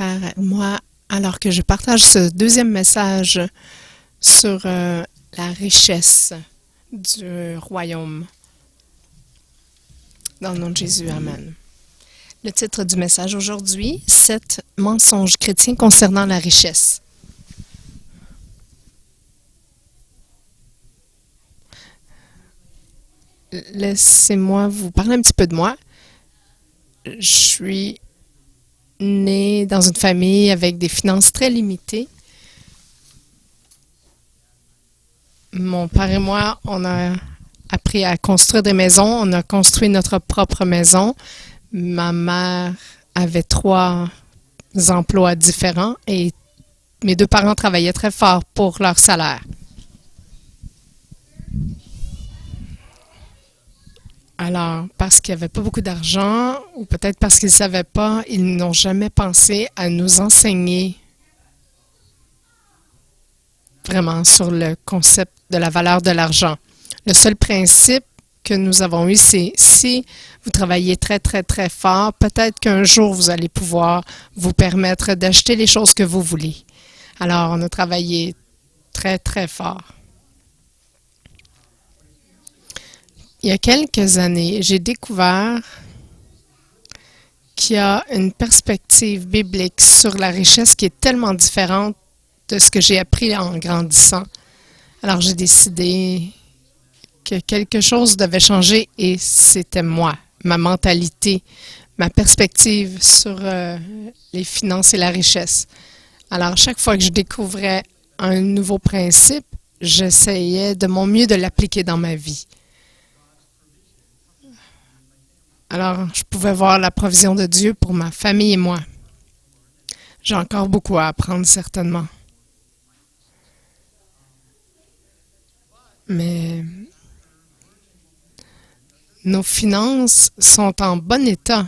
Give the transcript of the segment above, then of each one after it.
frères et moi alors que je partage ce deuxième message sur la richesse du royaume. Dans le nom de Jésus, Amen. Le titre du message aujourd'hui, 7 mensonges chrétiens concernant la richesse. Laissez-moi vous parler un petit peu de moi. Je suis née dans une famille avec des finances très limitées. Mon père et moi, on a appris à construire des maisons. On a construit notre propre maison. Ma mère avait 3 emplois différents et mes 2 parents travaillaient très fort pour leur salaire. Alors, parce qu'il n'y avait pas beaucoup d'argent, ou peut-être parce qu'ils ne savaient pas, ils n'ont jamais pensé à nous enseigner vraiment sur le concept de la valeur de l'argent. Le seul principe que nous avons eu, c'est si vous travaillez très, très, très fort, peut-être qu'un jour, vous allez pouvoir vous permettre d'acheter les choses que vous voulez. Alors, on a travaillé très, très fort. Il y a quelques années, j'ai découvert qu'il y a une perspective biblique sur la richesse qui est tellement différente de ce que j'ai appris en grandissant. Alors, j'ai décidé que quelque chose devait changer et c'était moi, ma mentalité, ma perspective sur les finances et la richesse. Alors, chaque fois que je découvrais un nouveau principe, j'essayais de mon mieux de l'appliquer dans ma vie. Alors, je pouvais voir la provision de Dieu pour ma famille et moi. J'ai encore beaucoup à apprendre, certainement. Mais nos finances sont en bon état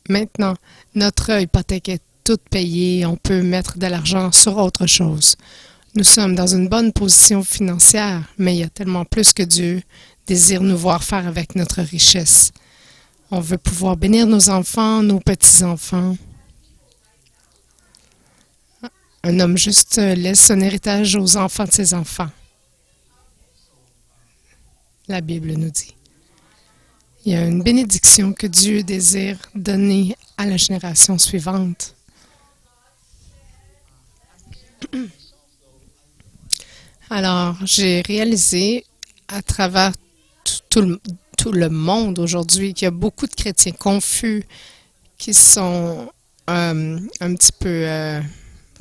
maintenant. Notre hypothèque est toute payée. On peut mettre de l'argent sur autre chose. Nous sommes dans une bonne position financière, mais il y a tellement plus que Dieu désire nous voir faire avec notre richesse. On veut pouvoir bénir nos enfants, nos petits-enfants. Un homme juste laisse son héritage aux enfants de ses enfants. La Bible nous dit. Il y a une bénédiction que Dieu désire donner à la génération suivante. Alors, j'ai réalisé à travers tout le monde aujourd'hui qu'il y a beaucoup de chrétiens confus qui sont un petit peu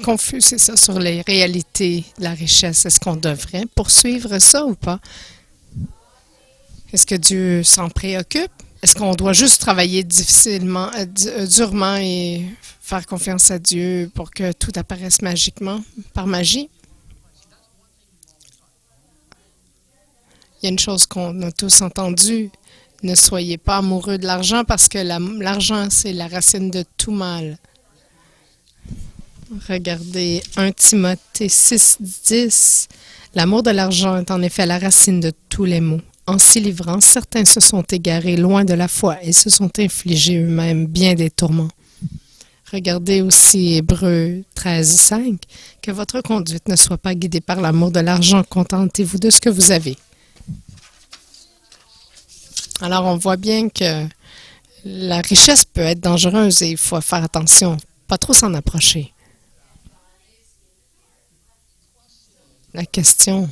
confus, c'est ça, sur les réalités de la richesse. Est-ce qu'on devrait poursuivre ça ou pas? Est-ce que Dieu s'en préoccupe? Est-ce qu'on doit juste travailler durement et faire confiance à Dieu pour que tout apparaisse magiquement, par magie? Il y a une chose qu'on a tous entendue. Ne soyez pas amoureux de l'argent parce que l'argent, c'est la racine de tout mal. Regardez 1 Timothée 6:10. L'amour de l'argent est en effet la racine de tous les maux. En s'y livrant, certains se sont égarés loin de la foi et se sont infligés eux-mêmes bien des tourments. Regardez aussi Hébreux 13:5. Que votre conduite ne soit pas guidée par l'amour de l'argent. Contentez-vous de ce que vous avez. Alors, on voit bien que la richesse peut être dangereuse et il faut faire attention, pas trop s'en approcher. La question,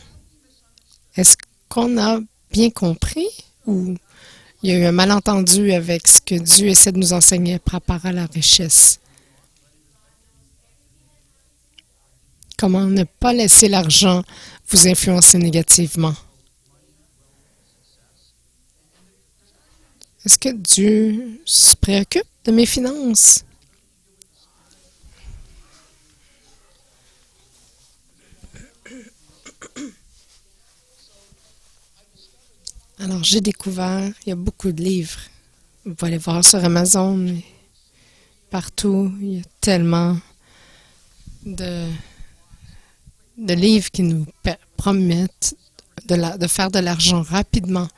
est-ce qu'on a bien compris ou il y a eu un malentendu avec ce que Dieu essaie de nous enseigner par rapport à la richesse? Comment ne pas laisser l'argent vous influencer négativement? Est-ce que Dieu se préoccupe de mes finances? Alors, j'ai découvert, il y a beaucoup de livres. Vous pouvez aller voir sur Amazon, mais partout, il y a tellement de livres qui nous promettent de faire de l'argent rapidement.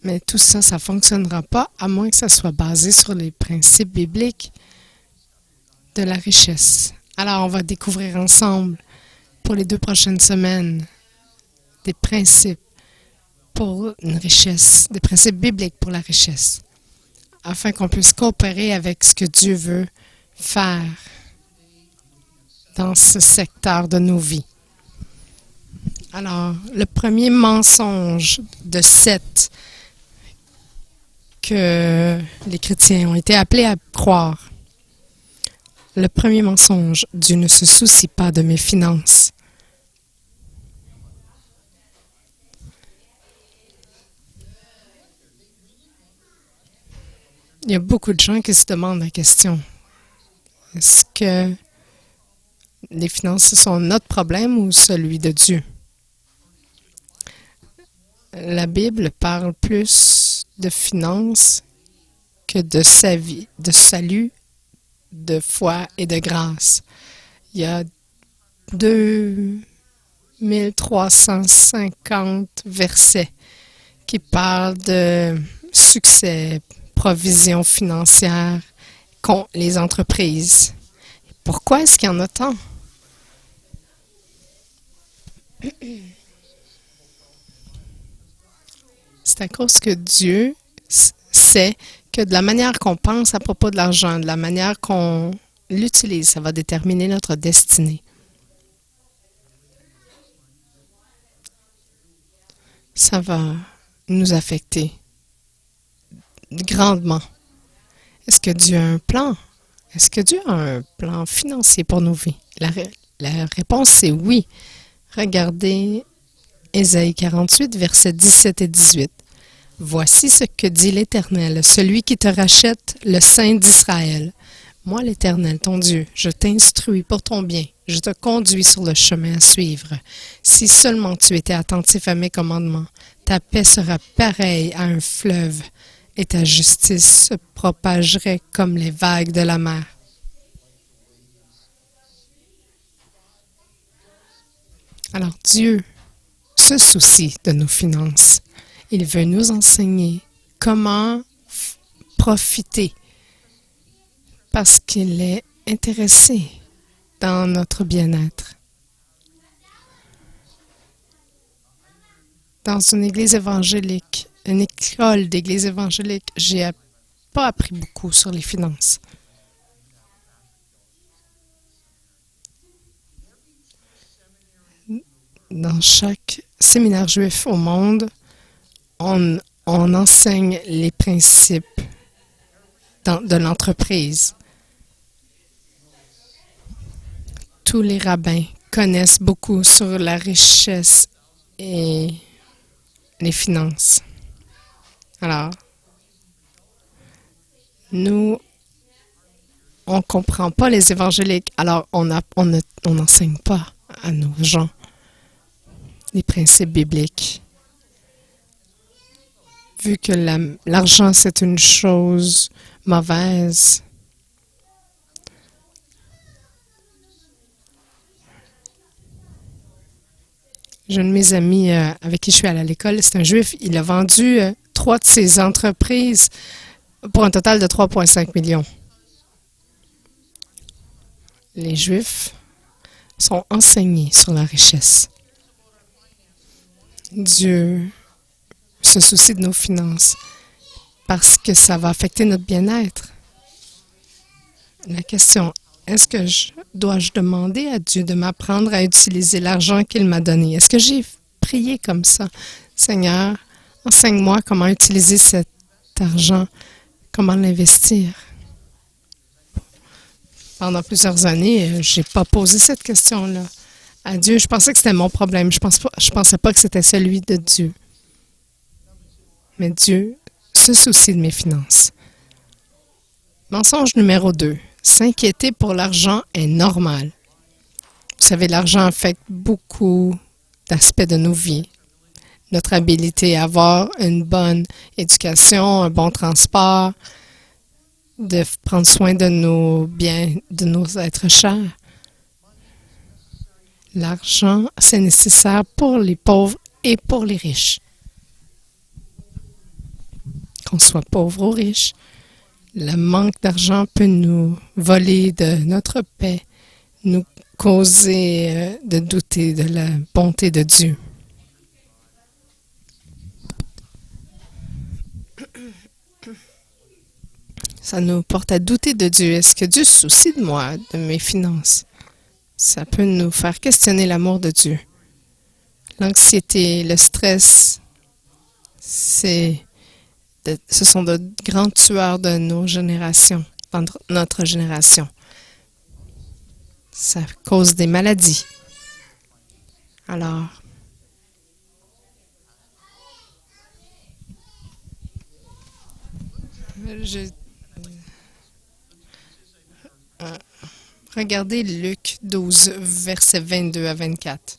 Mais tout ça, ça ne fonctionnera pas à moins que ça soit basé sur les principes bibliques. de la richesse. Alors, on va découvrir ensemble, pour les 2 prochaines semaines, des principes pour une richesse, des principes bibliques pour la richesse, afin qu'on puisse coopérer avec ce que Dieu veut faire dans ce secteur de nos vies. Alors, le premier mensonge de 7 que les chrétiens ont été appelés à croire. Le premier mensonge, Dieu ne se soucie pas de mes finances. Il y a beaucoup de gens qui se demandent la question. Est-ce que les finances sont notre problème ou celui de Dieu? La Bible parle plus de finances que de sa vie, de salut, de foi et de grâce. Il y a 2350 versets qui parlent de succès, provision financière contre les entreprises. Pourquoi est-ce qu'il y en a tant? C'est à cause que Dieu sait que de la manière qu'on pense à propos de l'argent, de la manière qu'on l'utilise, ça va déterminer notre destinée. Ça va nous affecter grandement. Est-ce que Dieu a un plan? Est-ce que Dieu a un plan financier pour nos vies? La réponse, c'est oui. Regardez Ésaïe 48, versets 17 et 18. « Voici ce que dit l'Éternel, celui qui te rachète, le Saint d'Israël. Moi, l'Éternel, ton Dieu, je t'instruis pour ton bien, je te conduis sur le chemin à suivre. Si seulement tu étais attentif à mes commandements, ta paix sera pareille à un fleuve, et ta justice se propagerait comme les vagues de la mer. » Alors Dieu se soucie de nos finances. Il veut nous enseigner comment profiter parce qu'il est intéressé dans notre bien-être. Dans une église évangélique, une école d'église évangélique, j'ai pas appris beaucoup sur les finances. Dans chaque séminaire juif au monde, on enseigne les principes de l'entreprise. Tous les rabbins connaissent beaucoup sur la richesse et les finances. Alors, nous, on ne comprend pas les évangéliques, alors on n'enseigne pas à nos gens les principes bibliques. Vu que l'argent, c'est une chose mauvaise, j'ai un de mes amis avec qui je suis allée à l'école, c'est un juif, il a vendu 3 de ses entreprises pour un total de 3,5 millions. Les juifs sont enseignés sur la richesse. Dieu se soucie de nos finances parce que ça va affecter notre bien-être. La question, est-ce que dois-je demander à Dieu de m'apprendre à utiliser l'argent qu'il m'a donné? Est-ce que j'ai prié comme ça? Seigneur, enseigne-moi comment utiliser cet argent, comment l'investir. Pendant plusieurs années, je n'ai pas posé cette question-là à Dieu. Je pensais que c'était mon problème. Je pensais pas que c'était celui de Dieu. Mais Dieu se soucie de mes finances. Mensonge numéro 2. S'inquiéter pour l'argent est normal. Vous savez, l'argent affecte beaucoup d'aspects de nos vies. Notre habilité à avoir une bonne éducation, un bon transport, de prendre soin de nos biens, de nos êtres chers. L'argent, c'est nécessaire pour les pauvres et pour les riches. Qu'on soit pauvre ou riche, Le manque d'argent peut nous voler de notre paix, nous causer de douter de la bonté de Dieu. Ça nous porte à douter de Dieu. Est-ce que Dieu se soucie de moi, de mes finances? Ça peut nous faire questionner l'amour de Dieu. L'anxiété, le stress, ce sont de grands tueurs de nos générations, dans notre génération. Ça cause des maladies. Alors, regardez Luc 12, versets 22 à 24.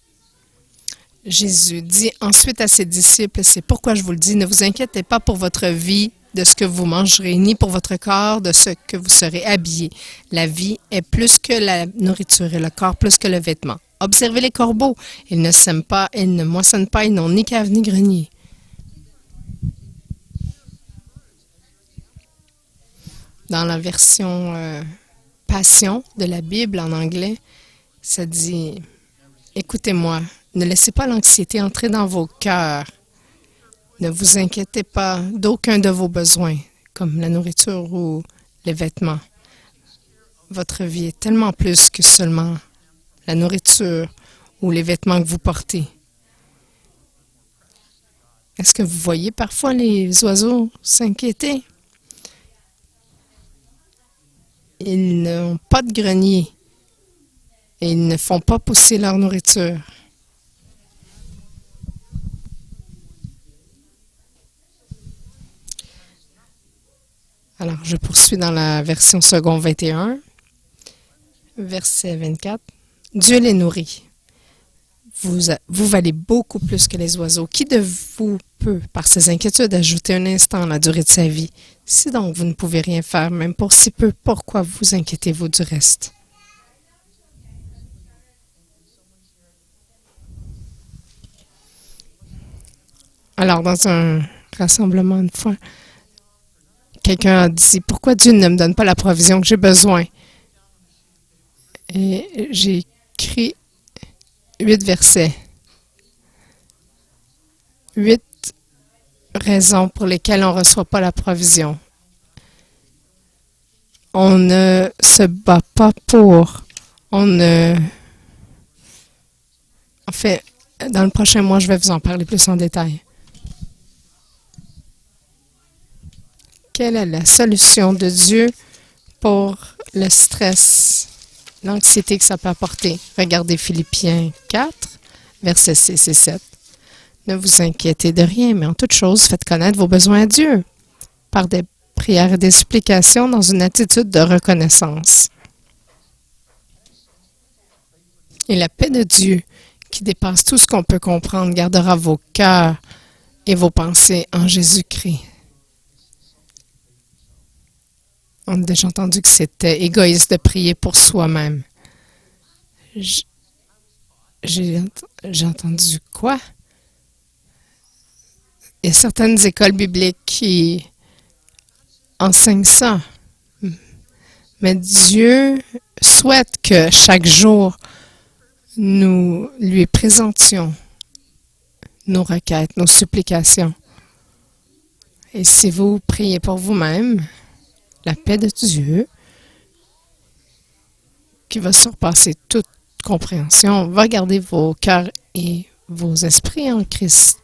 Jésus dit ensuite à ses disciples, c'est pourquoi je vous le dis, ne vous inquiétez pas pour votre vie de ce que vous mangerez, ni pour votre corps de ce que vous serez habillés. La vie est plus que la nourriture et le corps plus que le vêtement. Observez les corbeaux, ils ne sèment pas, ils ne moissonnent pas, ils n'ont ni cave ni grenier. Dans la version Passion de la Bible en anglais, ça dit « Écoutez-moi, ne laissez pas l'anxiété entrer dans vos cœurs. Ne vous inquiétez pas d'aucun de vos besoins, comme la nourriture ou les vêtements. Votre vie est tellement plus que seulement la nourriture ou les vêtements que vous portez. Est-ce que vous voyez parfois les oiseaux s'inquiéter? Ils n'ont pas de grenier et ils ne font pas pousser leur nourriture. Alors, je poursuis dans la version second 21, verset 24. Dieu les nourrit. Vous valez beaucoup plus que les oiseaux. Qui de vous peut, par ses inquiétudes, ajouter un instant à la durée de sa vie? Si donc vous ne pouvez rien faire, même pour si peu, pourquoi vous inquiétez-vous du reste? Alors, dans un rassemblement une fois, quelqu'un a dit, pourquoi Dieu ne me donne pas la provision que j'ai besoin? Et j'ai écrit 8 versets. 8 raisons pour lesquelles on ne reçoit pas la provision. On ne se bat pas pour. En fait, dans le prochain mois, je vais vous en parler plus en détail. Quelle est la solution de Dieu pour le stress, l'anxiété que ça peut apporter? Regardez Philippiens 4, versets 6 et 7. Ne vous inquiétez de rien, mais en toute chose, faites connaître vos besoins à Dieu par des prières et des supplications dans une attitude de reconnaissance. Et la paix de Dieu, qui dépasse tout ce qu'on peut comprendre, gardera vos cœurs et vos pensées en Jésus-Christ. On a déjà entendu que c'était égoïste de prier pour soi-même. J'ai entendu quoi? Il y a certaines écoles bibliques qui enseignent ça. Mais Dieu souhaite que chaque jour, nous lui présentions nos requêtes, nos supplications. Et si vous priez pour vous-même, la paix de Dieu, qui va surpasser toute compréhension, va garder vos cœurs et vos esprits en Christ.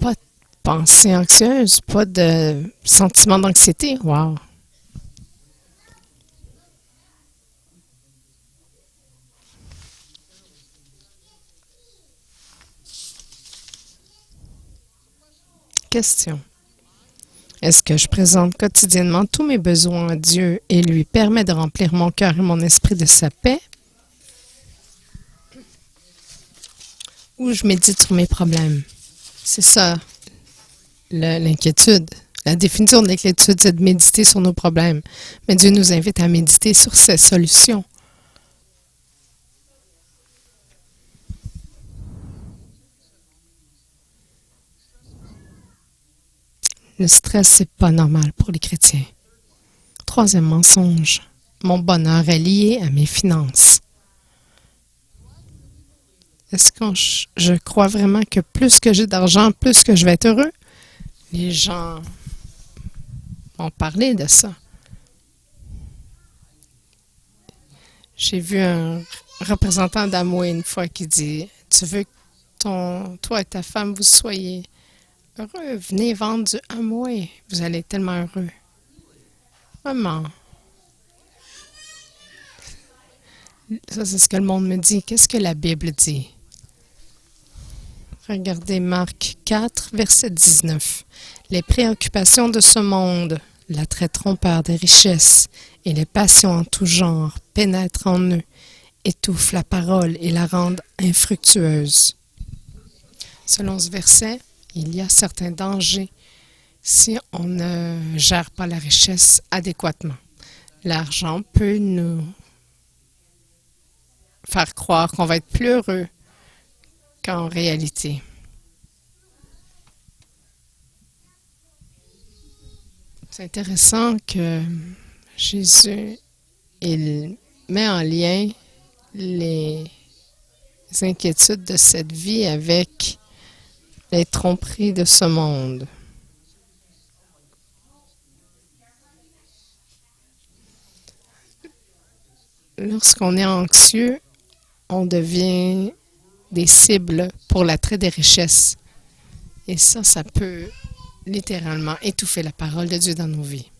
Pas de pensée anxieuse, pas de sentiment d'anxiété. Wow! Question. Est-ce que je présente quotidiennement tous mes besoins à Dieu et lui permet de remplir mon cœur et mon esprit de sa paix? Ou je médite sur mes problèmes? C'est ça, l'inquiétude. La définition de l'inquiétude, c'est de méditer sur nos problèmes. Mais Dieu nous invite à méditer sur ses solutions. Le stress, c'est pas normal pour les chrétiens. Troisième mensonge. Mon bonheur est lié à mes finances. Est-ce que je crois vraiment que plus que j'ai d'argent, plus que je vais être heureux? Les gens m'ont parlé de ça. J'ai vu un représentant d'Amway une fois qui dit « Tu veux que toi et ta femme, vous soyez heureux? Venez vendre du Amway. Vous allez être tellement heureux. » Vraiment. Ça, c'est ce que le monde me dit. Qu'est-ce que la Bible dit? Regardez Marc 4, verset 19. Les préoccupations de ce monde, l'attrait trompeur des richesses et les passions en tout genre pénètrent en eux, étouffent la parole et la rendent infructueuse. Selon ce verset, il y a certains dangers si on ne gère pas la richesse adéquatement. L'argent peut nous faire croire qu'on va être plus heureux qu'en réalité. C'est intéressant que Jésus, il met en lien les inquiétudes de cette vie avec les tromperies de ce monde. Lorsqu'on est anxieux, on devient des cibles pour l'attrait des richesses. Et ça peut littéralement étouffer la parole de Dieu dans nos vies.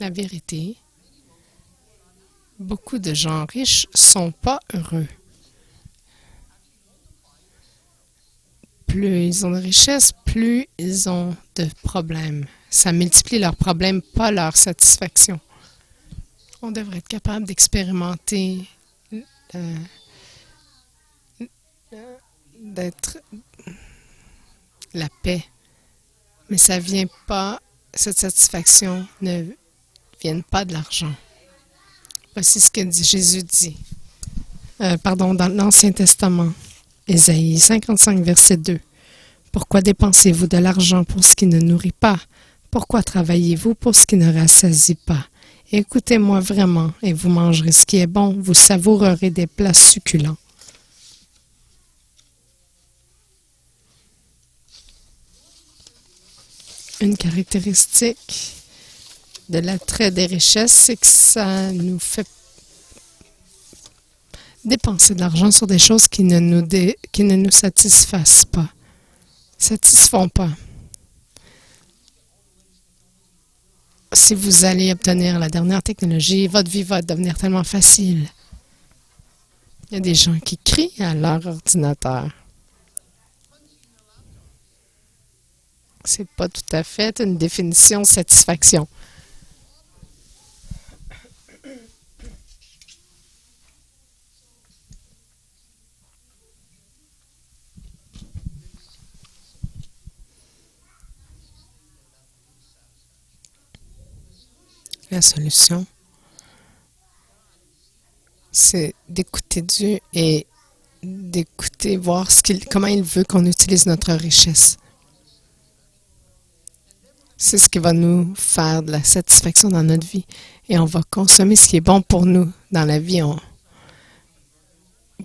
La vérité, beaucoup de gens riches ne sont pas heureux. Plus ils ont de richesses, plus ils ont de problèmes. Ça multiplie leurs problèmes, pas leur satisfaction. On devrait être capable d'expérimenter, d'être la paix. Mais ça vient pas, cette satisfaction ne vient pas de l'argent. Voici ce que Jésus dit. Dans l'Ancien Testament, Ésaïe 55, verset 2. Pourquoi dépensez-vous de l'argent pour ce qui ne nourrit pas? Pourquoi travaillez-vous pour ce qui ne rassasie pas? Écoutez-moi vraiment, et vous mangerez ce qui est bon, vous savourerez des plats succulents. Une caractéristique de l'attrait des richesses, c'est que ça nous fait dépenser de l'argent sur des choses qui ne nous satisfont pas. Si vous allez obtenir la dernière technologie, votre vie va devenir tellement facile. Il y a des gens qui crient à leur ordinateur. C'est pas tout à fait une définition de satisfaction. La solution, c'est d'écouter Dieu et d'écouter, voir comment il veut qu'on utilise notre richesse. C'est ce qui va nous faire de la satisfaction dans notre vie. Et on va consommer ce qui est bon pour nous dans la vie. Vous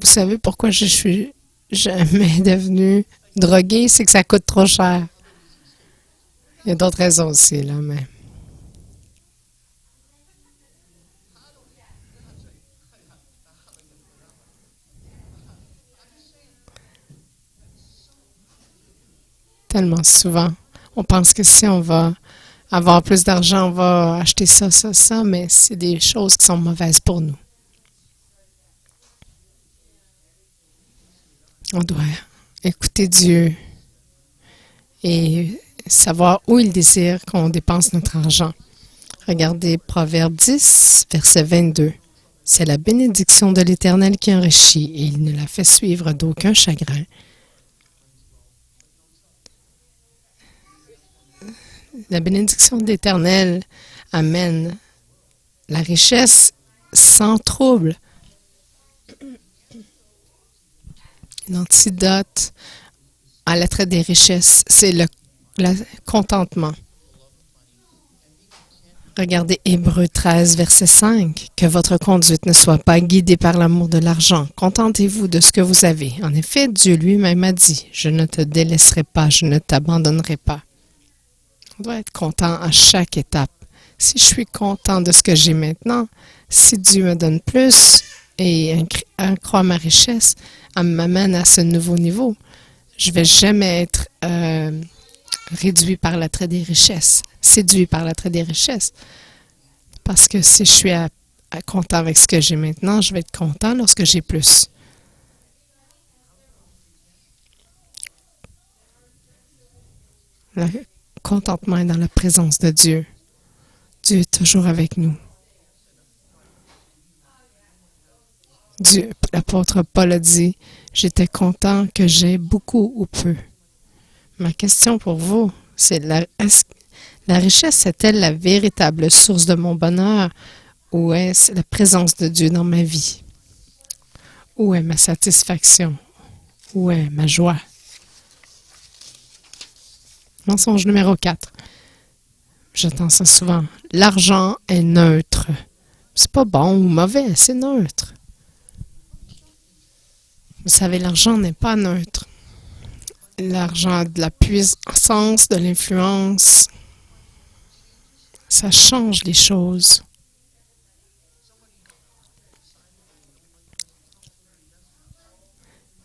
savez pourquoi je suis jamais devenue droguée? C'est que ça coûte trop cher. Il y a d'autres raisons aussi, là, mais... Tellement souvent. On pense que si on va avoir plus d'argent, on va acheter ça, mais c'est des choses qui sont mauvaises pour nous. On doit écouter Dieu et savoir où il désire qu'on dépense notre argent. Regardez Proverbe 10, verset 22. C'est la bénédiction de l'Éternel qui enrichit et il ne la fait suivre d'aucun chagrin. La bénédiction de l'Éternel amène la richesse sans trouble. L'antidote à l'attrait des richesses, c'est le contentement. Regardez Hébreux 13, verset 5. Que votre conduite ne soit pas guidée par l'amour de l'argent. Contentez-vous de ce que vous avez. En effet, Dieu lui-même a dit, je ne te délaisserai pas, je ne t'abandonnerai pas. On doit être content à chaque étape. Si je suis content de ce que j'ai maintenant, si Dieu me donne plus et accroît ma richesse, m'amène à ce nouveau niveau, je ne vais jamais être réduit par l'attrait des richesses, séduit par l'attrait des richesses. Parce que si je suis content avec ce que j'ai maintenant, je vais être content lorsque j'ai plus. Le contentement est dans la présence de Dieu. Dieu est toujours avec nous. Dieu, l'apôtre Paul a dit, j'étais content que j'ai beaucoup ou peu. Ma question pour vous, c'est la richesse est-elle la véritable source de mon bonheur ou est-ce la présence de Dieu dans ma vie? Où est ma satisfaction? Où est ma joie? Mensonge numéro 4. J'entends ça souvent. L'argent est neutre. C'est pas bon ou mauvais, c'est neutre. Vous savez, l'argent n'est pas neutre. L'argent a de la puissance, de l'influence. Ça change les choses.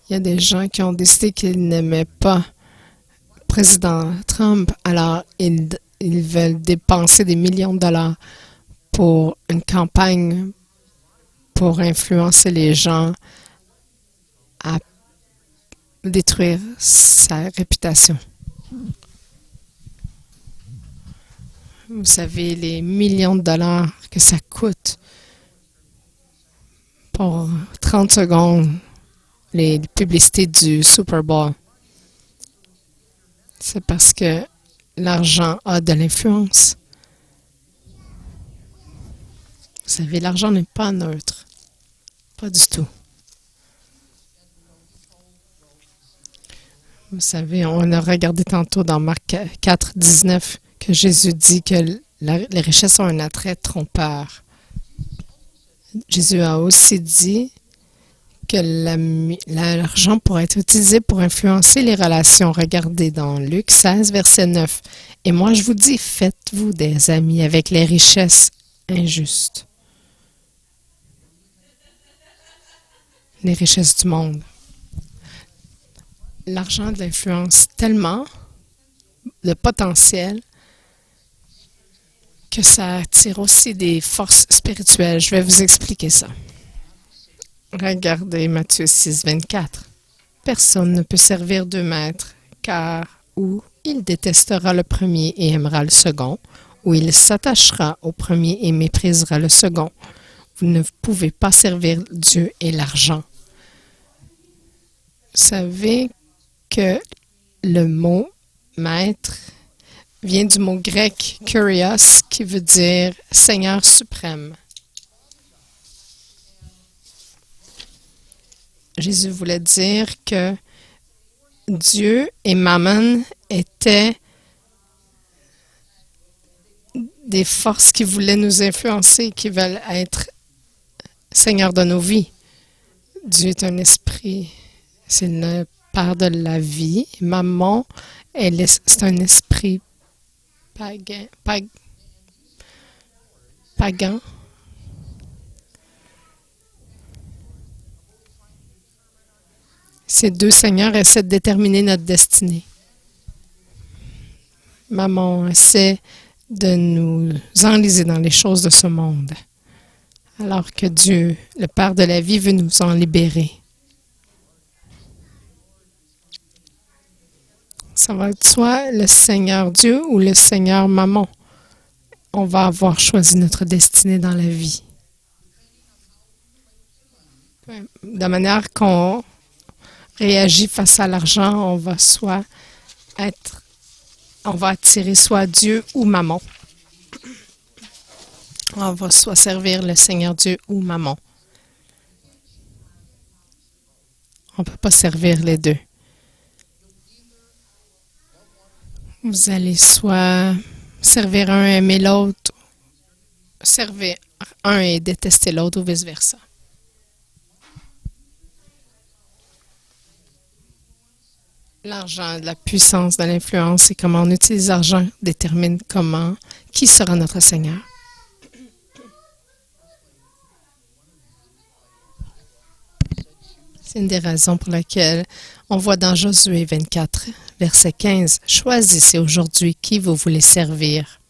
Il y a des gens qui ont décidé qu'ils n'aimaient pas le président Trump, alors ils veulent dépenser des millions de dollars pour une campagne pour influencer les gens à détruire sa réputation. Vous savez, les millions de dollars que ça coûte pour 30 secondes, les publicités du Super Bowl. C'est parce que l'argent a de l'influence. Vous savez, l'argent n'est pas neutre. Pas du tout. Vous savez, on a regardé tantôt dans Marc 4, 19 que Jésus dit que les richesses ont un attrait trompeur. Jésus a aussi dit que l'argent pourrait être utilisé pour influencer les relations. Regardez dans Luc 16, verset 9. Et moi, je vous dis, faites-vous des amis avec les richesses injustes. Les richesses du monde. L'argent a de l'influence tellement, de potentiel, que ça attire aussi des forces spirituelles. Je vais vous expliquer ça. Regardez Matthieu 6, 24. Personne ne peut servir deux maîtres, car ou il détestera le premier et aimera le second, ou il s'attachera au premier et méprisera le second. Vous ne pouvez pas servir Dieu et l'argent. Vous savez que le mot maître vient du mot grec kurios qui veut dire Seigneur suprême. Jésus voulait dire que Dieu et Mammon étaient des forces qui voulaient nous influencer, qui veulent être Seigneur de nos vies. Dieu est un esprit, c'est le Père de la vie. Mammon, c'est un esprit pagan. Ces deux seigneurs essaient de déterminer notre destinée. Mammon essaie de nous enliser dans les choses de ce monde, alors que Dieu, le Père de la vie, veut nous en libérer. Ça va être soit le Seigneur Dieu ou le Seigneur Mammon. On va avoir choisi notre destinée dans la vie. De la manière qu'on réagit face à l'argent, on va attirer soit Dieu ou Mammon. On va soit servir le Seigneur Dieu ou Mammon. On ne peut pas servir les deux. Vous allez soit servir un, aimer l'autre, servir un et détester l'autre ou vice-versa. L'argent, de la puissance, de l'influence et comment on utilise l'argent détermine qui sera notre Seigneur. C'est une des raisons pour lesquelles on voit dans Josué 24, verset 15, « Choisissez aujourd'hui qui vous voulez servir. »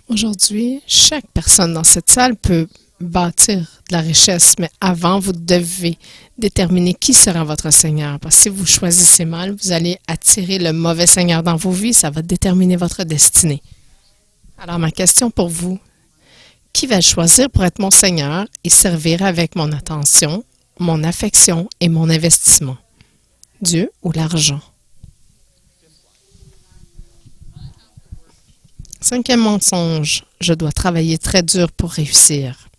Aujourd'hui, chaque personne dans cette salle peut bâtir de la richesse, mais avant, vous devez déterminer qui sera votre Seigneur. Parce que si vous choisissez mal, vous allez attirer le mauvais Seigneur dans vos vies, ça va déterminer votre destinée. Alors, ma question pour vous, qui va choisir pour être mon Seigneur et servir avec mon attention, mon affection et mon investissement? Dieu ou l'argent? Cinquième mensonge, je dois travailler très dur pour réussir.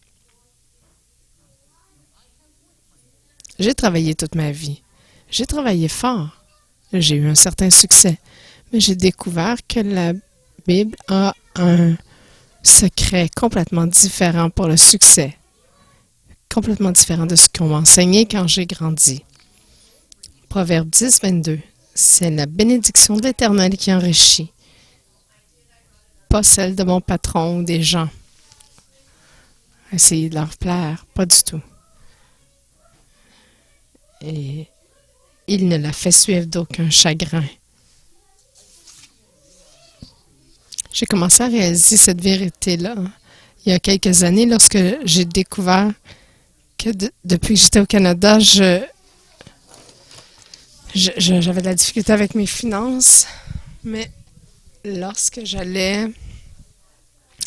J'ai travaillé toute ma vie. J'ai travaillé fort. J'ai eu un certain succès. Mais j'ai découvert que la Bible a un secret complètement différent pour le succès. Complètement différent de ce qu'on m'a enseigné quand j'ai grandi. Proverbe 10, 22. C'est la bénédiction de l'Éternel qui enrichit, pas celle de mon patron ou des gens. Essayer de leur plaire, pas du tout. Et il ne la fait suivre d'aucun chagrin. J'ai commencé à réaliser cette vérité-là il y a quelques années lorsque j'ai découvert que depuis que j'étais au Canada, j'avais de la difficulté avec mes finances, mais lorsque j'allais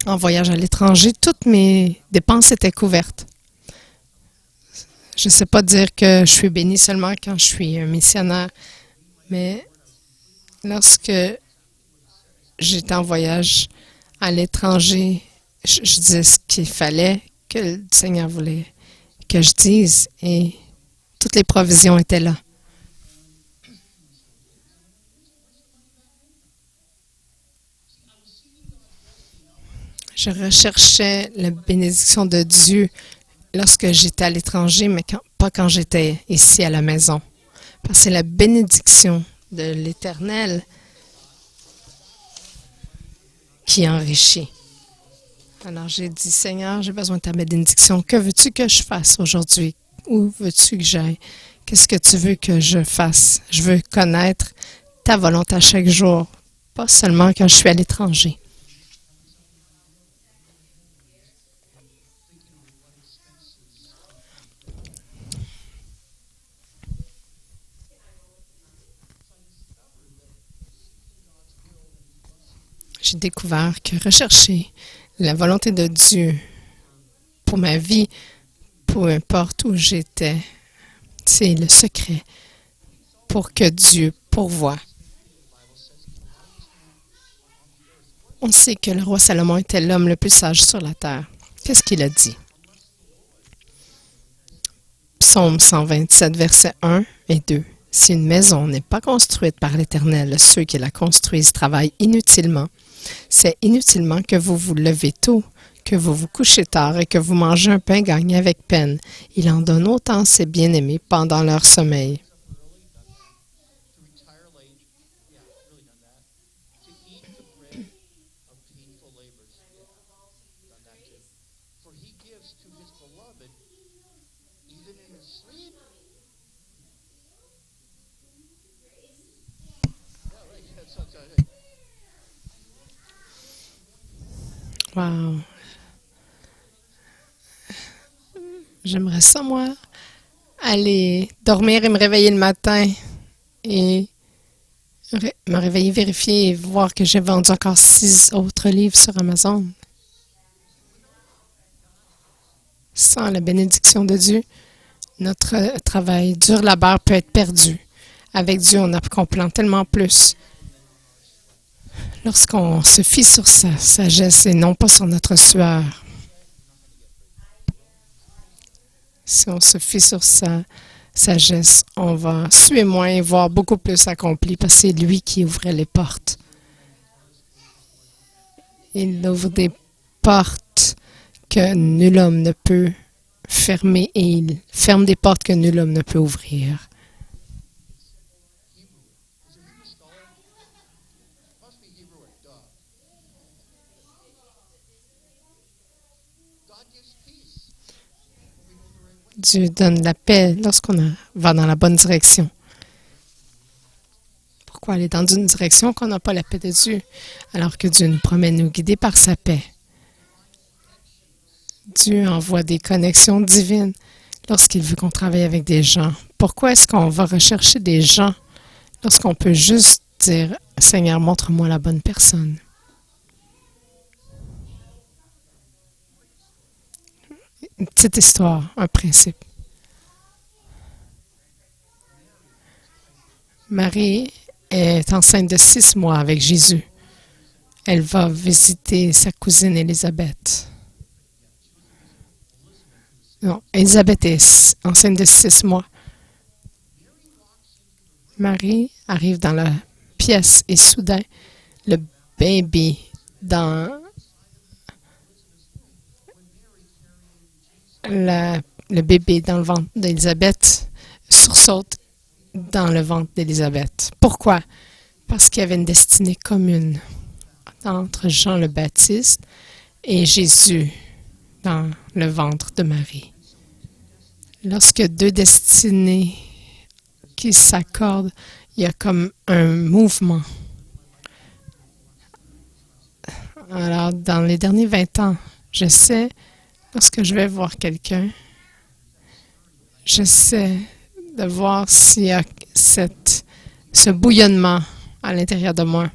en voyage à l'étranger, toutes mes dépenses étaient couvertes. Je ne sais pas dire que je suis bénie seulement quand je suis un missionnaire, mais lorsque j'étais en voyage à l'étranger, je disais ce qu'il fallait que le Seigneur voulait que je dise et toutes les provisions étaient là. Je recherchais la bénédiction de Dieu lorsque j'étais à l'étranger, mais pas quand j'étais ici à la maison. Parce que c'est la bénédiction de l'Éternel qui enrichit. Alors j'ai dit, Seigneur, j'ai besoin de ta bénédiction. Que veux-tu que je fasse aujourd'hui? Où veux-tu que j'aille? Qu'est-ce que tu veux que je fasse? Je veux connaître ta volonté à chaque jour, pas seulement quand je suis à l'étranger. J'ai découvert que rechercher la volonté de Dieu pour ma vie, peu importe où j'étais, c'est le secret pour que Dieu pourvoie. On sait que le roi Salomon était l'homme le plus sage sur la terre. Qu'est-ce qu'il a dit? Psaume 127, versets 1 et 2. Si une maison n'est pas construite par l'Éternel, ceux qui la construisent travaillent inutilement. C'est inutilement que vous vous levez tôt, que vous vous couchez tard et que vous mangez un pain gagné avec peine. Il en donne autant à ses bien-aimés pendant leur sommeil. Wow. J'aimerais ça, moi, aller dormir et me réveiller le matin et me réveiller, vérifier et voir que j'ai vendu encore 6 autres livres sur Amazon. Sans la bénédiction de Dieu, notre travail dur labeur peut être perdu. Avec Dieu, on comprend tellement plus. Lorsqu'on se fie sur sa sagesse et non pas sur notre sueur. Si on se fie sur sa sagesse, on va suer moins et voir beaucoup plus accompli parce que c'est lui qui ouvrait les portes. Il ouvre des portes que nul homme ne peut fermer et il ferme des portes que nul homme ne peut ouvrir. Dieu donne la paix lorsqu'on va dans la bonne direction. Pourquoi aller dans une direction qu'on n'a pas la paix de Dieu, alors que Dieu nous promet de nous guider par sa paix? Dieu envoie des connexions divines lorsqu'il veut qu'on travaille avec des gens. Pourquoi est-ce qu'on va rechercher des gens lorsqu'on peut juste dire « Seigneur, montre-moi la bonne personne ». Une petite histoire, un principe. Marie est enceinte de 6 mois avec Jésus. Elle va visiter sa cousine Élisabeth. Non, Élisabeth est enceinte de 6 mois. Marie arrive dans la pièce et soudain, le bébé dans le bébé dans le ventre d'Élisabeth sursaute dans le ventre d'Élisabeth. Pourquoi? Parce qu'il y avait une destinée commune entre Jean le Baptiste et Jésus dans le ventre de Marie. Lorsque deux destinées qui s'accordent, il y a comme un mouvement. Alors, dans les derniers 20 ans, je sais, lorsque je vais voir quelqu'un, j'essaie de voir s'il y a ce bouillonnement à l'intérieur de moi.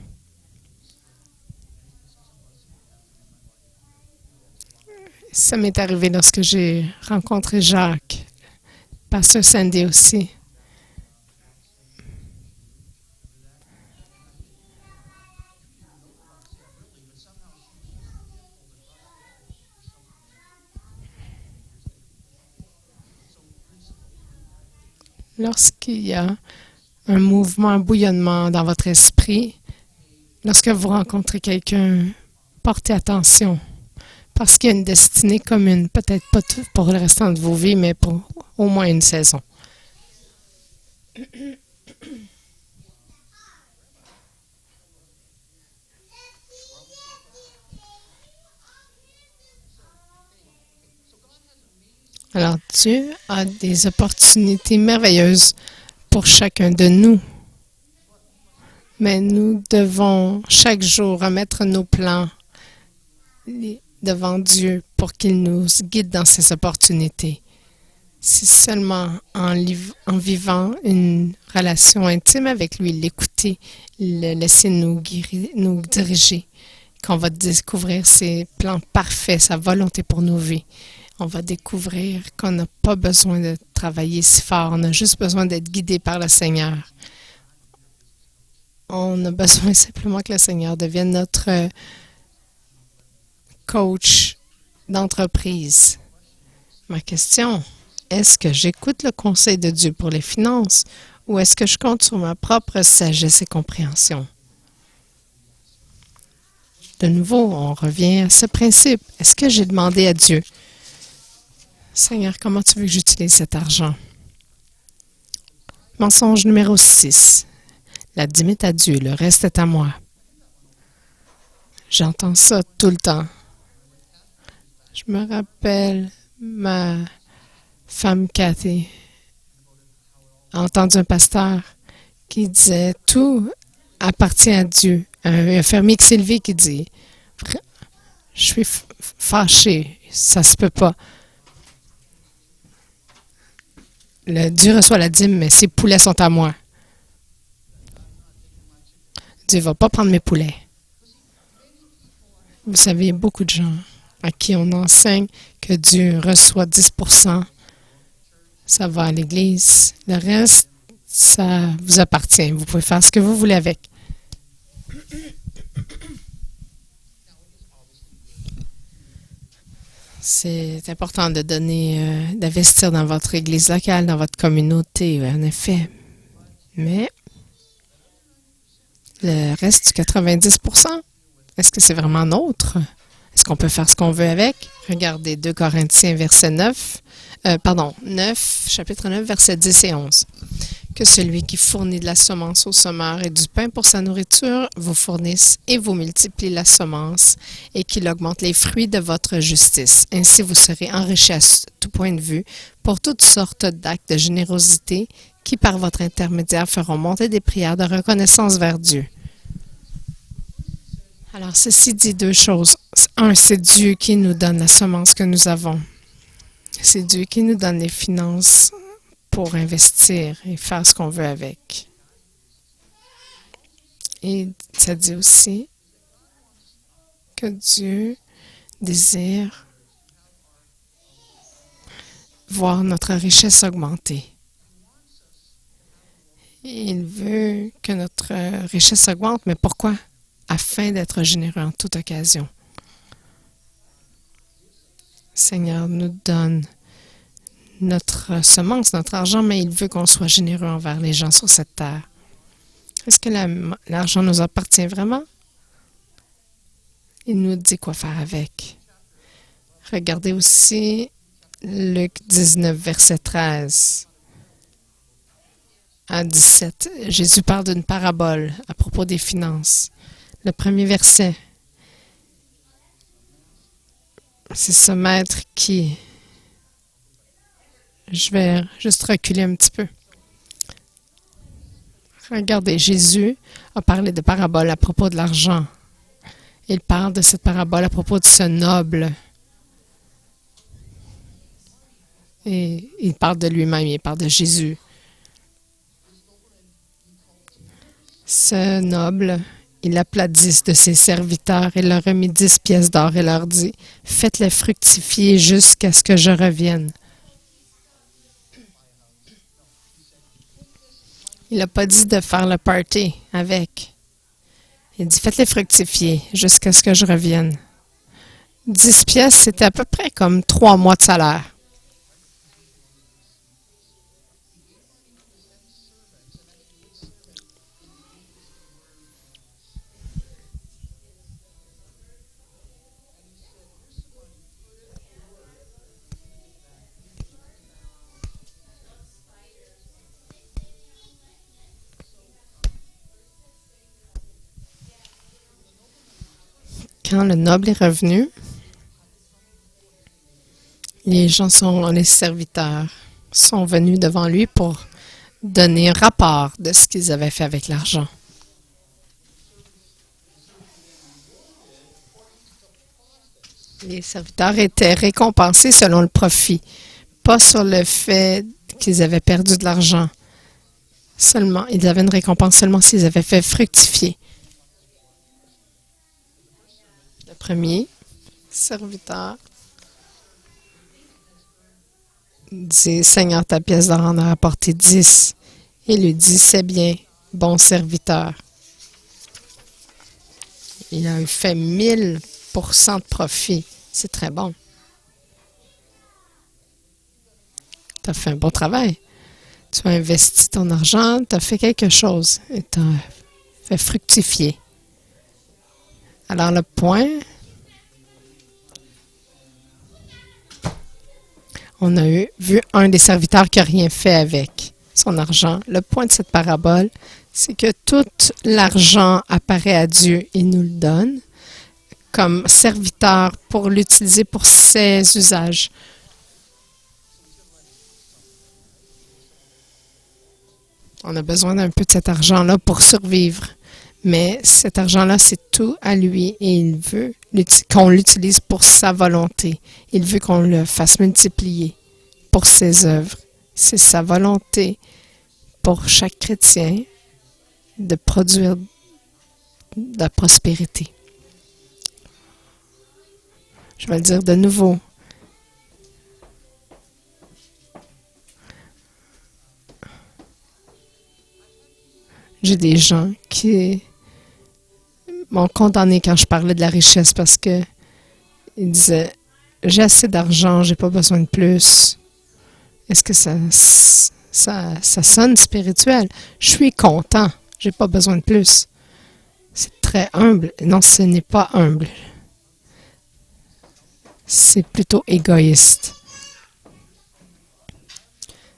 Ça m'est arrivé lorsque j'ai rencontré Jacques, Pasteur Sandy aussi. Lorsqu'il y a un mouvement, un bouillonnement dans votre esprit, lorsque vous rencontrez quelqu'un, portez attention. Parce qu'il y a une destinée commune, peut-être pas pour le restant de vos vies, mais pour au moins une saison. Alors, Dieu a des opportunités merveilleuses pour chacun de nous. Mais nous devons chaque jour remettre nos plans devant Dieu pour qu'il nous guide dans ces opportunités. C'est seulement en vivant une relation intime avec lui, l'écouter, le laisser nous diriger, qu'on va découvrir ses plans parfaits, sa volonté pour nos vies. On va découvrir qu'on n'a pas besoin de travailler si fort, on a juste besoin d'être guidé par le Seigneur. On a besoin simplement que le Seigneur devienne notre coach d'entreprise. Ma question, est-ce que j'écoute le conseil de Dieu pour les finances ou est-ce que je compte sur ma propre sagesse et compréhension? De nouveau, on revient à ce principe. Est-ce que j'ai demandé à Dieu, Seigneur, comment tu veux que j'utilise cet argent? Mensonge numéro 6. La dîme est à Dieu, le reste est à moi. J'entends ça tout le temps. Je me rappelle, ma femme Cathy a entendu un pasteur qui disait « Tout appartient à Dieu ». Un fermier qui s'est levé qui dit « Je suis fâché, ça se peut pas. Dieu reçoit la dîme, mais ses poulets sont à moi. Dieu ne va pas prendre mes poulets. » Vous savez, il y a beaucoup de gens à qui on enseigne que Dieu reçoit 10%. Ça va à l'Église. Le reste, ça vous appartient. Vous pouvez faire ce que vous voulez avec. C'est important de donner, d'investir dans votre église locale, dans votre communauté, en effet. Mais le reste du 90%, est-ce que c'est vraiment nôtre? Est-ce qu'on peut faire ce qu'on veut avec? Regardez 2 Corinthiens, verset 9, chapitre 9, versets 10 et 11. Que celui qui fournit de la semence au semeur et du pain pour sa nourriture vous fournisse et vous multiplie la semence et qu'il augmente les fruits de votre justice. Ainsi vous serez enrichis à tout point de vue pour toutes sortes d'actes de générosité qui par votre intermédiaire feront monter des prières de reconnaissance vers Dieu. Alors ceci dit 2 choses. Un, c'est Dieu qui nous donne la semence que nous avons. C'est Dieu qui nous donne les finances pour investir et faire ce qu'on veut avec. Et ça dit aussi que Dieu désire voir notre richesse augmenter. Il veut que notre richesse augmente, mais pourquoi? Afin d'être généreux en toute occasion. Le Seigneur nous donne notre semence, notre argent, mais il veut qu'on soit généreux envers les gens sur cette terre. Est-ce que l'argent nous appartient vraiment? Il nous dit quoi faire avec. Regardez aussi Luc 19, verset 13 à 17. Jésus parle d'une parabole à propos des finances. Le premier verset, c'est ce maître qui... Je vais juste reculer un petit peu. Regardez, Jésus a parlé de parabole à propos de l'argent. Il parle de cette parabole à propos de ce noble. Et il parle de lui-même, il parle de Jésus. Ce noble, il appela 10 de ses serviteurs et leur remit 10 pièces d'or et leur dit, « Faites-les fructifier jusqu'à ce que je revienne. » Il n'a pas dit de faire le party avec. Il dit, faites-les fructifier jusqu'à ce que je revienne. 10 pièces, c'était à peu près comme 3 mois de salaire. Quand le noble est revenu, les serviteurs sont venus devant lui pour donner un rapport de ce qu'ils avaient fait avec l'argent. Les serviteurs étaient récompensés selon le profit, pas sur le fait qu'ils avaient perdu de l'argent. Seulement, ils avaient une récompense seulement s'ils avaient fait fructifier. Le premier serviteur dit, « Seigneur, ta pièce d'or en a rapporté 10. » Il lui dit, « C'est bien, bon serviteur. » Il a fait 1000% de profit. C'est très bon. Tu as fait un bon travail. Tu as investi ton argent, tu as fait quelque chose et tu as fait fructifier. Alors le point, on a vu un des serviteurs qui n'a rien fait avec son argent. Le point de cette parabole, c'est que tout l'argent apparaît à Dieu. Il nous le donne comme serviteur pour l'utiliser pour ses usages. On a besoin d'un peu de cet argent-là pour survivre. Mais cet argent-là, c'est tout à lui et il veut qu'on l'utilise pour sa volonté. Il veut qu'on le fasse multiplier pour ses œuvres. C'est sa volonté pour chaque chrétien de produire de la prospérité. Je vais le dire de nouveau. J'ai des gens qui m'ont condamné quand je parlais de la richesse parce que ils disaient j'ai assez d'argent, j'ai pas besoin de plus. Est-ce que ça sonne spirituel? Je suis content, j'ai pas besoin de plus. C'est très humble. Non, ce n'est pas humble. C'est plutôt égoïste.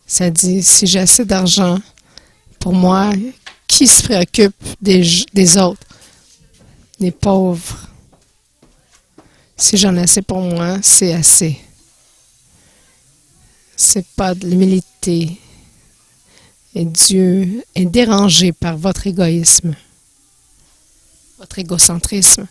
Ça dit, si j'ai assez d'argent, pour moi, qui se préoccupe des autres, des pauvres? Si j'en ai assez pour moi, c'est assez. C'est pas de l'humilité. Et Dieu est dérangé par votre égoïsme, votre égocentrisme.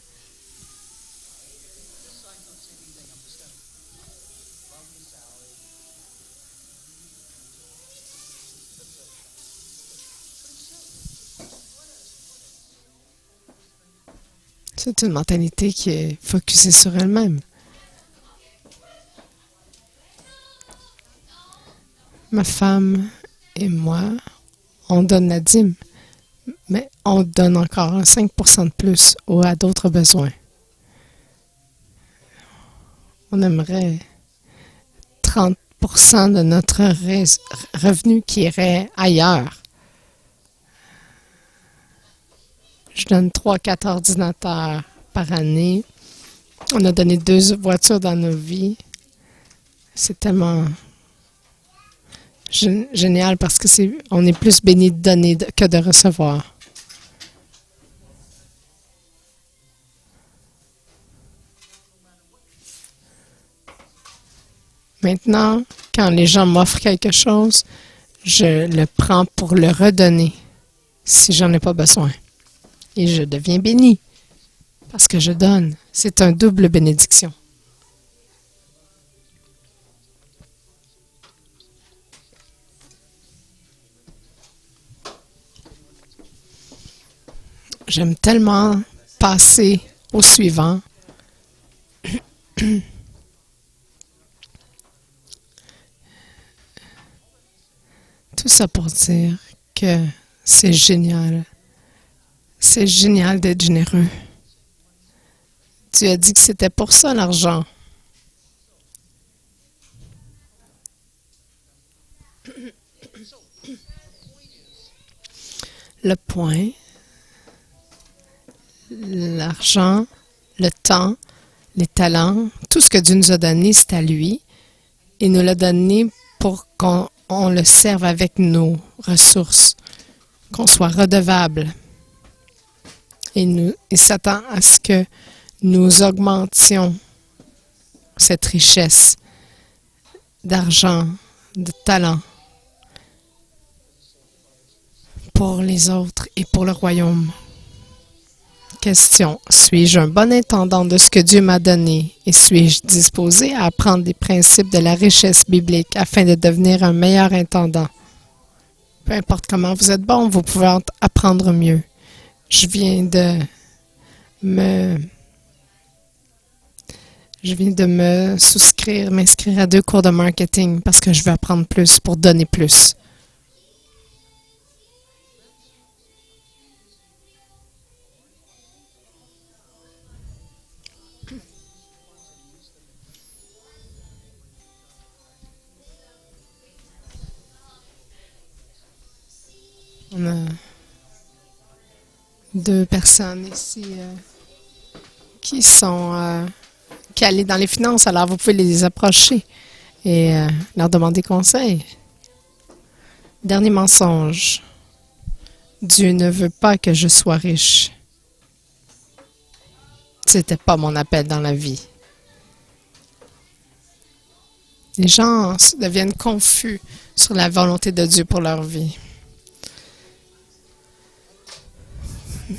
C'est une mentalité qui est focusée sur elle-même. Ma femme et moi, on donne la dîme, mais on donne encore un 5% de plus à d'autres besoins. On aimerait 30% de notre revenu qui irait ailleurs. Je donne 3-4 ordinateurs par année. On a donné 2 voitures dans nos vies. C'est tellement génial parce que on est plus béni de donner que de recevoir. Maintenant, quand les gens m'offrent quelque chose, je le prends pour le redonner si j'en ai pas besoin. Et je deviens béni parce que je donne. C'est un double bénédiction. J'aime tellement passer au suivant. Tout ça pour dire que c'est génial. C'est génial d'être généreux. Dieu a dit que c'était pour ça l'argent. Le point, l'argent, le temps, les talents, tout ce que Dieu nous a donné, c'est à lui. Il nous l'a donné pour qu'on le serve avec nos ressources, qu'on soit redevable. Il s'attend à ce que nous augmentions cette richesse d'argent, de talent pour les autres et pour le royaume. Question. Suis-je un bon intendant de ce que Dieu m'a donné et suis-je disposé à apprendre les principes de la richesse biblique afin de devenir un meilleur intendant? Peu importe comment vous êtes bon, vous pouvez apprendre mieux. Je viens de m'inscrire à 2 cours de marketing parce que je veux apprendre plus pour donner plus. On a 2 personnes ici qui sont calées dans les finances, alors vous pouvez les approcher et leur demander conseil. Dernier mensonge. Dieu ne veut pas que je sois riche. C'était pas mon appel dans la vie. Les gens deviennent confus sur la volonté de Dieu pour leur vie.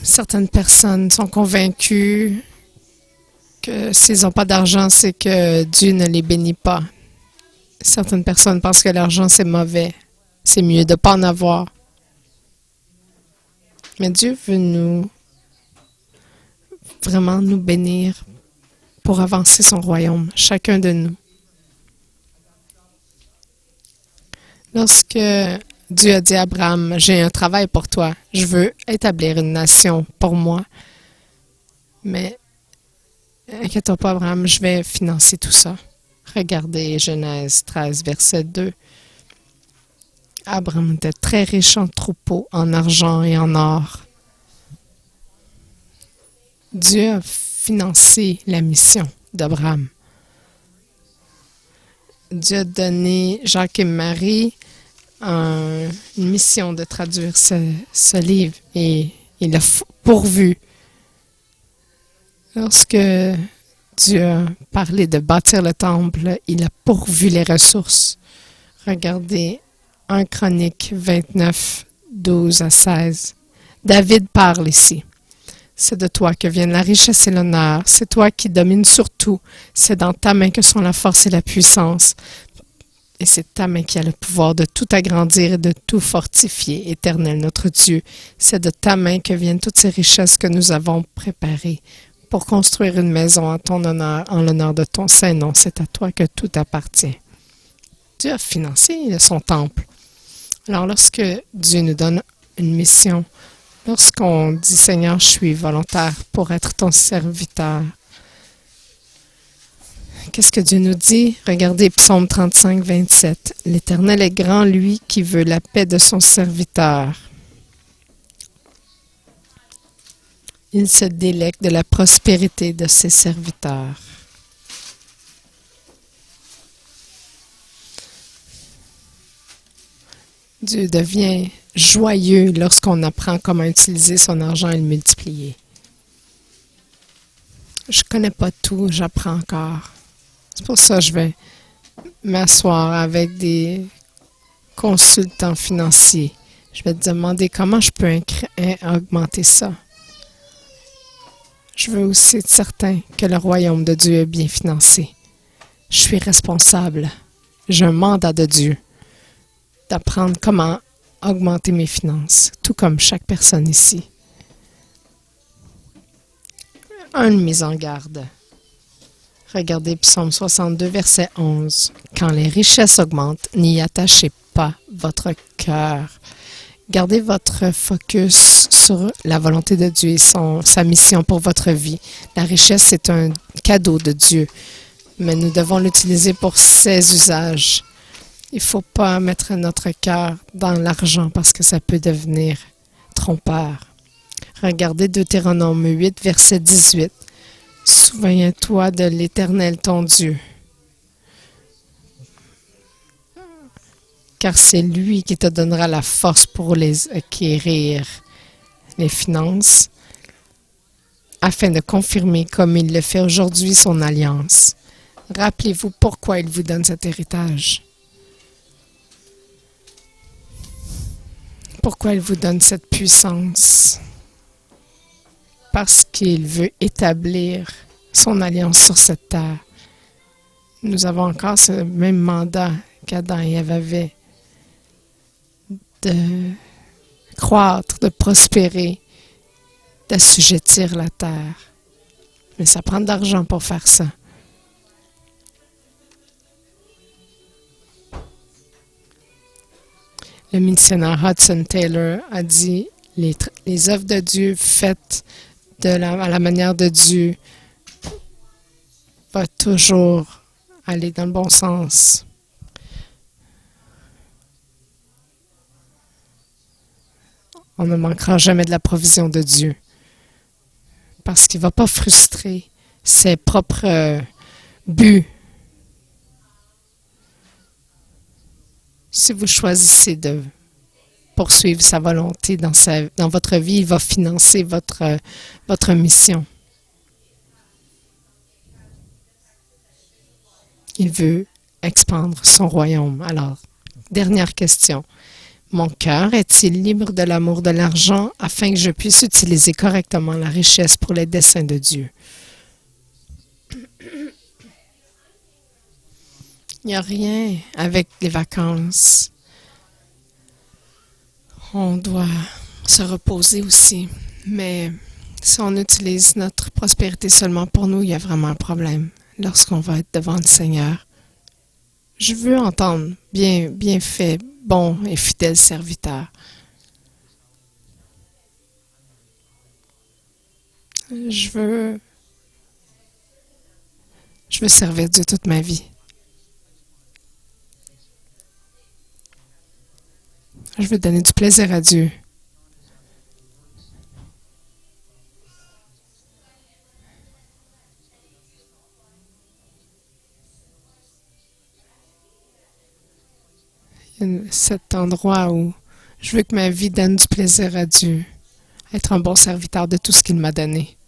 Certaines personnes sont convaincues que s'ils n'ont pas d'argent, c'est que Dieu ne les bénit pas. Certaines personnes pensent que l'argent, c'est mauvais. C'est mieux de ne pas en avoir. Mais Dieu veut vraiment nous bénir pour avancer son royaume, chacun de nous. Lorsque Dieu a dit à Abraham, j'ai un travail pour toi, je veux établir une nation pour moi, mais Inquiète-toi pas, Abraham, je vais financer tout ça. Regardez Genèse 13, verset 2. Abraham était très riche en troupeaux, en argent et en or. Dieu a financé la mission d'Abraham. Dieu a donné Jacques et Marie une mission de traduire ce livre et il a pourvu. Lorsque Dieu a parlé de bâtir le temple, il a pourvu les ressources. Regardez 1 Chronique 29, 12 à 16. David parle ici. C'est de toi que viennent la richesse et l'honneur. C'est toi qui domines sur tout. C'est dans ta main que sont la force et la puissance. Et c'est ta main qui a le pouvoir de tout agrandir et de tout fortifier, Éternel notre Dieu. C'est de ta main que viennent toutes ces richesses que nous avons préparées pour construire une maison à ton honneur, en l'honneur de ton saint nom. C'est à toi que tout appartient. Dieu a financé son temple. Alors, lorsque Dieu nous donne une mission, lorsqu'on dit « Seigneur, je suis volontaire pour être ton serviteur », qu'est-ce que Dieu nous dit? Regardez Psaume 35, 27. « L'Éternel est grand, lui qui veut la paix de son serviteur. Il se délecte de la prospérité de ses serviteurs. » Dieu devient joyeux lorsqu'on apprend comment utiliser son argent et le multiplier. Je ne connais pas tout, j'apprends encore. C'est pour ça que je vais m'asseoir avec des consultants financiers. Je vais te demander comment je peux augmenter ça. Je veux aussi être certain que le royaume de Dieu est bien financé. Je suis responsable. J'ai un mandat de Dieu d'apprendre comment augmenter mes finances, tout comme chaque personne ici. Une mise en garde. Regardez Psaume 62, verset 11. « Quand les richesses augmentent, n'y attachez pas votre cœur. » Gardez votre focus sur la volonté de Dieu et sa mission pour votre vie. La richesse, c'est un cadeau de Dieu, mais nous devons l'utiliser pour ses usages. Il ne faut pas mettre notre cœur dans l'argent parce que ça peut devenir trompeur. Regardez Deutéronome 8, verset 18. « Souviens-toi de l'Éternel ton Dieu, car c'est lui qui te donnera la force pour les acquérir, les finances, afin de confirmer comme il le fait aujourd'hui son alliance. Rappelez-vous pourquoi il vous donne cet héritage. Pourquoi il vous donne cette puissance? Parce qu'il veut établir son alliance sur cette terre. Nous avons encore ce même mandat qu'Adam et Ève avaient de croître, de prospérer, d'assujettir la terre. Mais ça prend de l'argent pour faire ça. Le missionnaire Hudson Taylor a dit « Les œuvres de Dieu faites à la manière de Dieu va toujours aller dans le bon sens. » On ne manquera jamais de la provision de Dieu parce qu'il ne va pas frustrer ses propres buts. Si vous choisissez de poursuivre sa volonté dans votre vie, il va financer votre mission. Il veut expandre son royaume. Alors, dernière question. Mon cœur est-il libre de l'amour de l'argent afin que je puisse utiliser correctement la richesse pour les desseins de Dieu? Il n'y a rien avec les vacances. On doit se reposer aussi. Mais si on utilise notre prospérité seulement pour nous, il y a vraiment un problème lorsqu'on va être devant le Seigneur. Je veux entendre bien fait, bon et fidèle serviteur. Je veux Je veux servir Dieu toute ma vie. Je veux donner du plaisir à Dieu. Cet endroit où je veux que ma vie donne du plaisir à Dieu. Être un bon serviteur de tout ce qu'il m'a donné.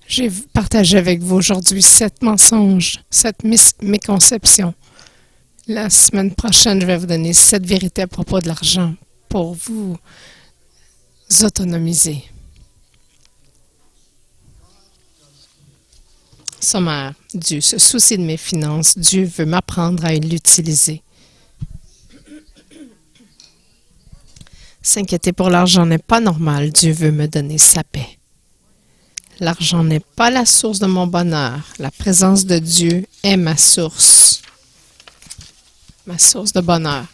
J'ai partagé avec vous aujourd'hui 7 mensonges, 7 méconceptions. La semaine prochaine, je vais vous donner 7 vérités à propos de l'argent pour vous autonomiser. Sommaire. Dieu se soucie de mes finances. Dieu veut m'apprendre à l'utiliser. S'inquiéter pour l'argent n'est pas normal. Dieu veut me donner sa paix. L'argent n'est pas la source de mon bonheur. La présence de Dieu est ma source. Ma source de bonheur.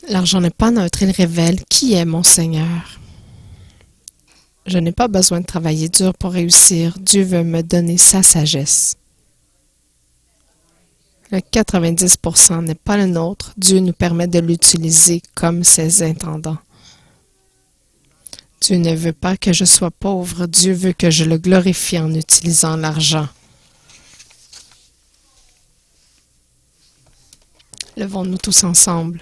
L'argent n'est pas neutre. Il révèle qui est mon Seigneur. Je n'ai pas besoin de travailler dur pour réussir. Dieu veut me donner sa sagesse. Le 90% n'est pas le nôtre. Dieu nous permet de l'utiliser comme ses intendants. Dieu ne veut pas que je sois pauvre. Dieu veut que je le glorifie en utilisant l'argent. Levons-nous tous ensemble.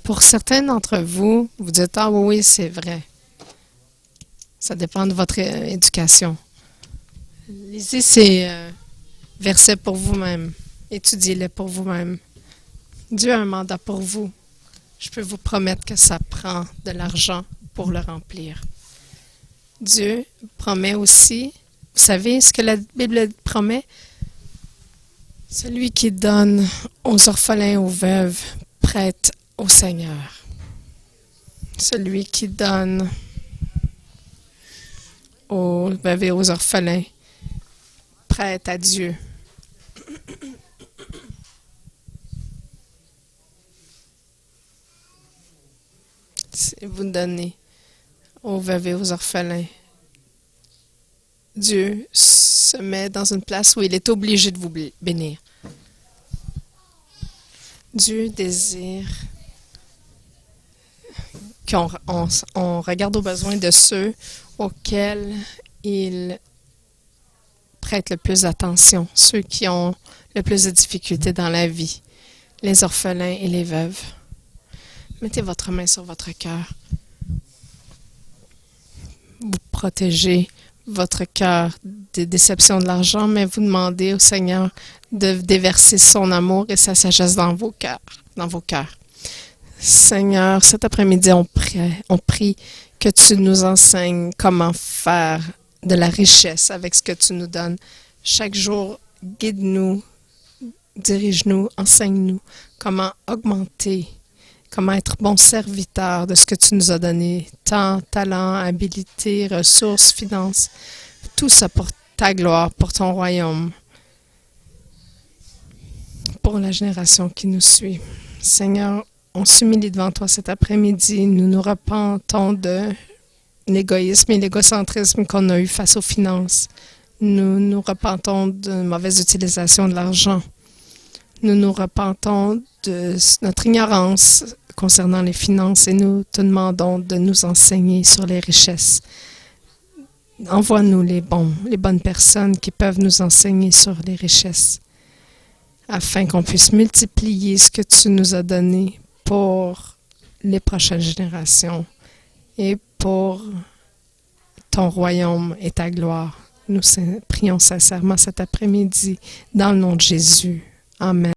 Pour certains d'entre vous, vous dites « Ah oui, c'est vrai. » Ça dépend de votre éducation. Lisez ces versets pour vous-même. Étudiez-les pour vous-même. Dieu a un mandat pour vous. Je peux vous promettre que ça prend de l'argent pour le remplir. Dieu promet aussi, vous savez ce que la Bible promet? Celui qui donne aux orphelins, aux veuves, prête au Seigneur. Celui qui donne aux veuves et aux orphelins, prête à Dieu. Si vous donnez aux veuves et aux orphelins, Dieu se met dans une place où il est obligé de vous bénir. Dieu désire qu'on regarde aux besoins de ceux auxquels il prête le plus d'attention, ceux qui ont le plus de difficultés dans la vie, les orphelins et les veuves. Mettez votre main sur votre cœur. Vous protégez votre cœur des déceptions de l'argent, mais vous demandez au Seigneur de déverser son amour et sa sagesse dans vos cœurs. Seigneur, cet après-midi, on prie que tu nous enseignes comment faire de la richesse avec ce que tu nous donnes. Chaque jour, guide-nous, dirige-nous, enseigne-nous comment augmenter, comment être bon serviteur de ce que tu nous as donné, temps, talent, habilité, ressources, finances, tout ça pour ta gloire, pour ton royaume, pour la génération qui nous suit. Seigneur, on s'humilie devant toi cet après-midi. Nous nous repentons de l'égoïsme et l'égocentrisme qu'on a eu face aux finances. Nous nous repentons de mauvaise utilisation de l'argent. Nous nous repentons de notre ignorance concernant les finances et nous te demandons de nous enseigner sur les richesses. Envoie-nous les bonnes personnes qui peuvent nous enseigner sur les richesses afin qu'on puisse multiplier ce que tu nous as donné pour les prochaines générations et pour ton royaume et ta gloire. Nous prions sincèrement cet après-midi dans le nom de Jésus. Amen.